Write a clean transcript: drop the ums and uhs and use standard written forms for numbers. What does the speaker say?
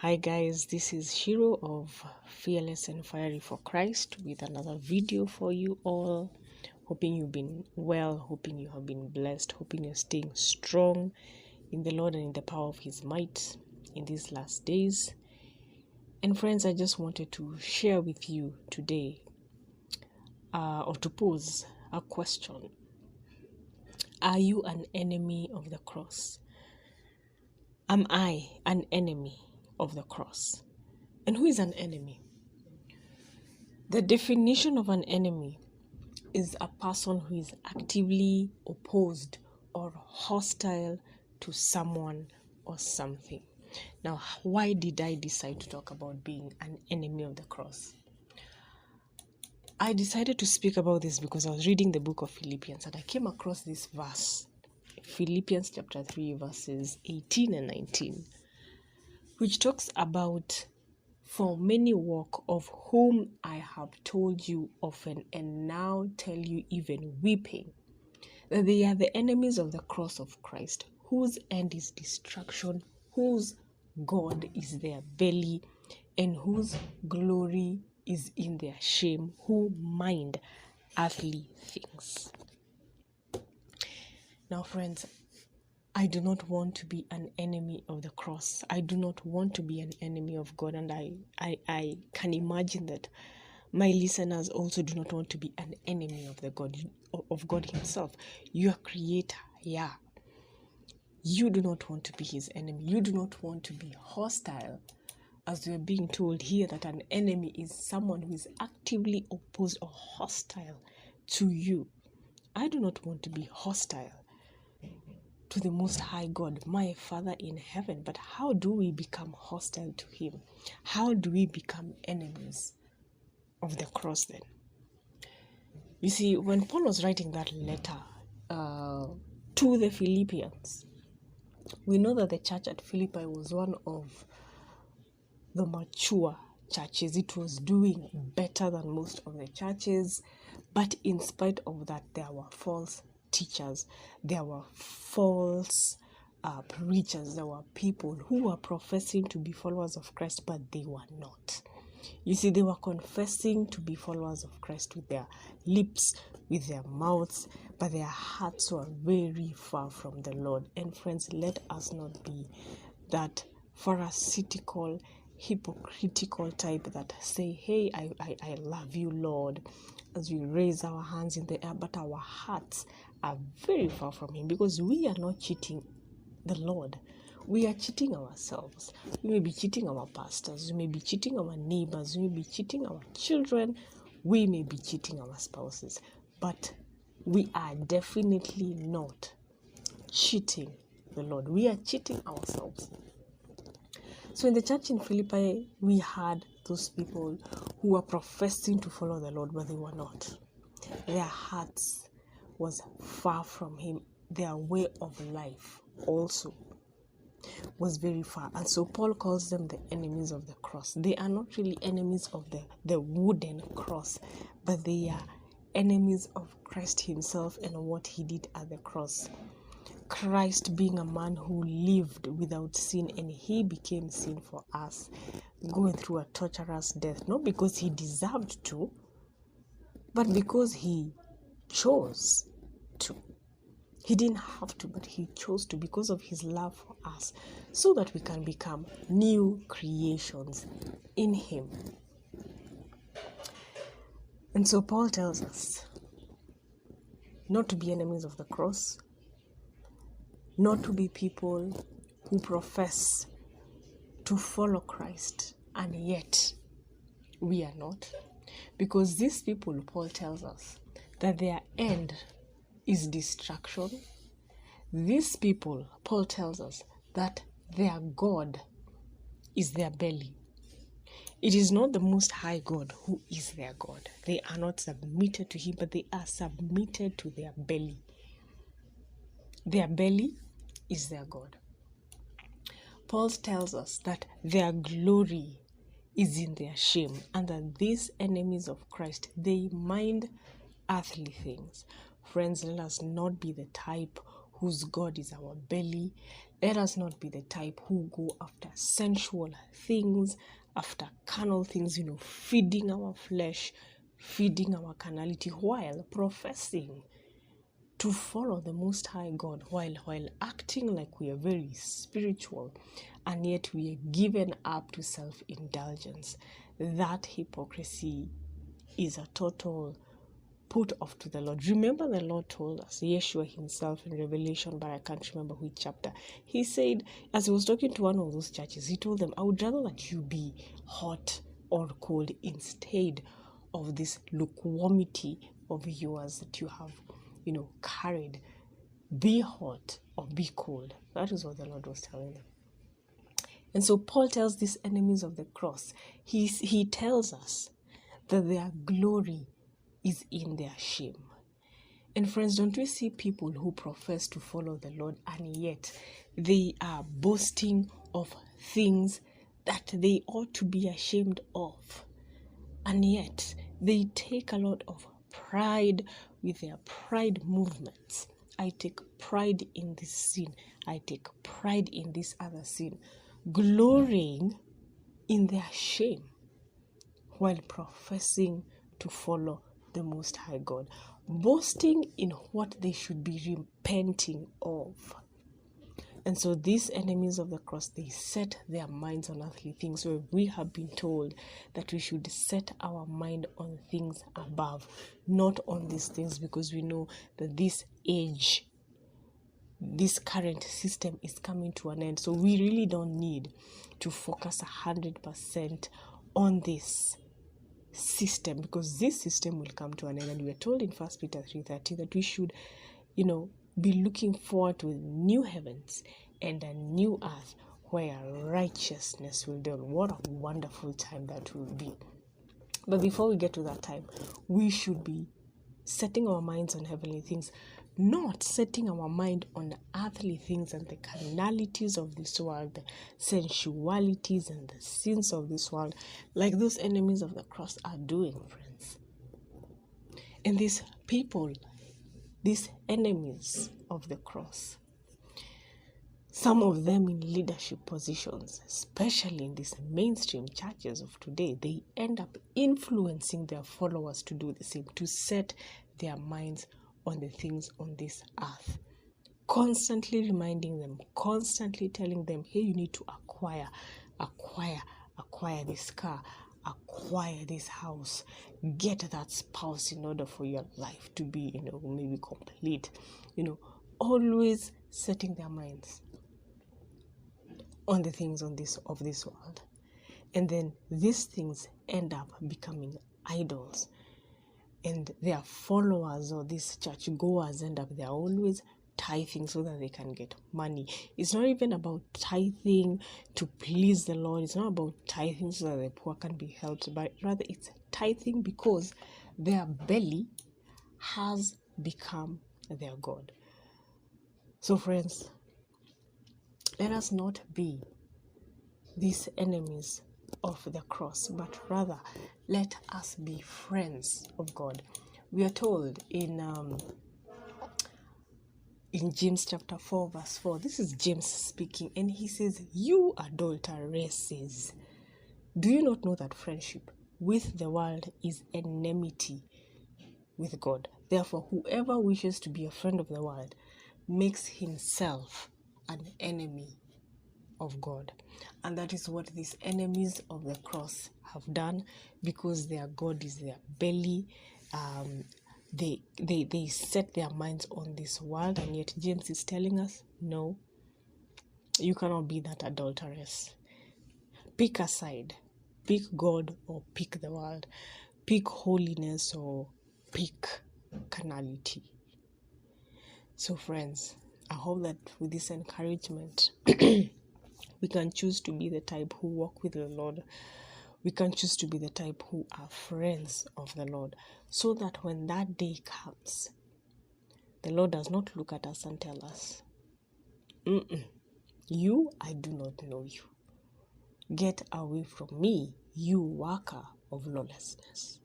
Hi guys, this is Shiro of Fearless and Fiery for Christ with another video for you all. Hoping you've been well, hoping you have been blessed, hoping you're staying strong in the Lord and in the power of His might in these last days. And friends, I just wanted to share with you today or to pose a question. Are you an enemy of the cross? Am I an enemy of the cross? And who is an enemy? The definition of an enemy is a person who is actively opposed or hostile to someone or something. Now, why did I decide to talk about being an enemy of the cross? I decided to speak about this because I was reading the book of Philippians and I came across this verse, Philippians chapter 3, verses 18 and 19, which talks about, "For many walk, of whom I have told you often, and now tell you even weeping, that they are the enemies of the cross of Christ, whose end is destruction, whose God is their belly, and whose glory is in their shame, who mind earthly things." Now, friends, I do not want to be an enemy of the cross. I do not want to be an enemy of God. And I can imagine that my listeners also do not want to be an enemy of God Himself, your Creator. Yeah. You do not want to be His enemy. You do not want to be hostile. As we are being told here that an enemy is someone who is actively opposed or hostile to you. I do not want to be hostile to the Most High God, my Father in heaven. But how do we become hostile to Him? How do we become enemies of the cross then? You see, when Paul was writing that letter to the Philippians, we know that the church at Philippi was one of the mature churches. It was doing better than most of the churches, but in spite of that, there were false teachers, there were false preachers, there were people who were professing to be followers of Christ, but they were not. You see, they were confessing to be followers of Christ with their lips, with their mouths, but their hearts were very far from the Lord. And friends, let us not be that pharisaical, hypocritical type that say, "Hey, I love you, Lord," as we raise our hands in the air, but our hearts are very far from Him, because we are not cheating the Lord. We are cheating ourselves. We may be cheating our pastors, we may be cheating our neighbors, we may be cheating our children, we may be cheating our spouses, but we are definitely not cheating the Lord. We are cheating ourselves. So in the church in Philippi, we had those people who were professing to follow the Lord, but they were not. Their hearts was far from Him. Their way of life also was very far. And so Paul calls them the enemies of the cross. They are not really enemies of the wooden cross, but they are enemies of Christ Himself and what He did at the cross. Christ being a man who lived without sin, and He became sin for us, going through a torturous death, not because He deserved to, but because He chose to. He didn't have to, but He chose to, because of His love for us, so that we can become new creations in Him. And so Paul tells us not to be enemies of the cross, not to be people who profess to follow Christ, and yet we are not. Because these people, Paul tells us, that their end is destruction. These people, Paul tells us, that their God is their belly. It is not the Most High God who is their God. They are not submitted to Him, but they are submitted to their belly. Their belly is their God. Paul tells us that their glory is in their shame, and that these enemies of Christ, they mind earthly things. Friends, let us not be the type whose God is our belly. Let us not be the type who go after sensual things, after carnal things, feeding our flesh, feeding our carnality, while professing to follow the Most High God, while acting like we are very spiritual, and yet we are given up to self-indulgence. That hypocrisy is a total put off to the Lord. Remember, the Lord told us, Yeshua himself in Revelation, but I can't remember which chapter. He said, as he was talking to one of those churches, he told them, I would rather that you be hot or cold instead of this lukewarmity of yours that you have, carried. Be hot or be cold. That is what the Lord was telling them. And so Paul tells these enemies of the cross, he tells us that their glory is in their shame. And friends, don't we see people who profess to follow the Lord and yet they are boasting of things that they ought to be ashamed of? And yet they take a lot of pride with their pride movements. I take pride in this sin. I take pride in this other sin, glorying in their shame while professing to follow the Most High God, boasting in what they should be repenting of. And so these enemies of the cross, they set their minds on earthly things, where we have been told that we should set our mind on things above, not on these things, because we know that this age, this current system is coming to an end. So we really don't need to focus 100% on this system, because this system will come to an end. And we are told in 1 Peter 3:13 that we should, be looking forward to new heavens and a new earth where righteousness will dwell. What a wonderful time that will be. But before we get to that time, we should be setting our minds on heavenly things, not setting our mind on earthly things and the carnalities of this world, the sensualities and the sins of this world, like those enemies of the cross are doing, friends. And these people, these enemies of the cross, some of them in leadership positions, especially in these mainstream churches of today, they end up influencing their followers to do the same, to set their minds on the things on this earth, constantly reminding them, constantly telling them, hey, you need to acquire this car, acquire this house, get that spouse in order for your life to be, maybe complete, always setting their minds on the things of this world. And then these things end up becoming idols. And their followers or these church goers they're always tithing so that they can get money. It's not even about tithing to please the Lord. It's not about tithing so that the poor can be helped, but rather it's tithing because their belly has become their God. So friends, let us not be these enemies of the cross, but rather let us be friends of God. We are told in James chapter 4 verse 4, this is James speaking, and he says, you adulteresses, do you not know that friendship with the world is enmity with God? Therefore, whoever wishes to be a friend of the world makes himself an enemy of God. And that is what these enemies of the cross have done, because their God is their belly. They set their minds on this world, and yet James is telling us, no, you cannot be that adulteress. Pick a side. Pick God or pick the world. Pick holiness or pick carnality. So friends, I hope that with this encouragement, we can choose to be the type who walk with the Lord. We can choose to be the type who are friends of the Lord, so that when that day comes, the Lord does not look at us and tell us, you, I do not know you. Get away from me, you worker of lawlessness.